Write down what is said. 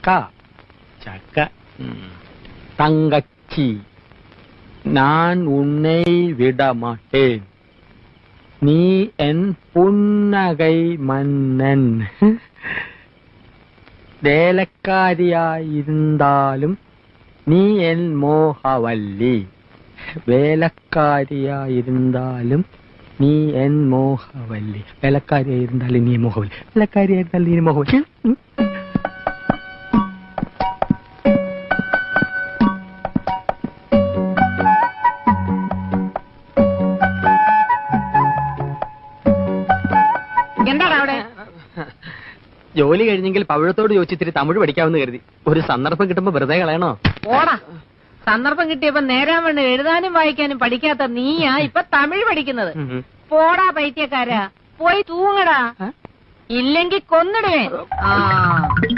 ചക്ക ചക്ക തങ്കച്ചി ഞാൻ ഉന്നെ വിടമാട്ടേൻ നീ എൻ പുന്നകൈ മന്നൻ വേലക്കാരിയായിരുന്നാലും നീ എൻ മോഹവല്ലി വേലക്കാരിയായിരുന്നാലും നീ എൻ മോഹവല്ലി വേലക്കാരിയായിരുന്നാലും നീ മോഹവല്ലി വേലക്കാരിയായിരുന്നാലും നീ മോഹവല്ലി എന്താണ് അവിടെ? ജോലി കഴിഞ്ഞെങ്കിൽ പവിഴത്തോട് ചോദിച്ചിത്തിരി തമിഴ് പഠിക്കാമെന്ന് കരുതി. ഒരു സന്ദർഭം കിട്ടുമ്പോ വെറുതെ കളയണോ? ഓടാ, സന്ദർഭം കിട്ടിയപ്പോ നേരാൻ വേണ്ട എഴുതാനും വായിക്കാനും പഠിക്കാത്ത നീയാ ഇപ്പൊ തമിഴ് പഠിക്കുന്നത്. പോടാ പൈത്യക്കാരാ, പോയി തൂങ്ങടാ, ഇല്ലെങ്കിൽ കൊന്നിടുവേ. ആ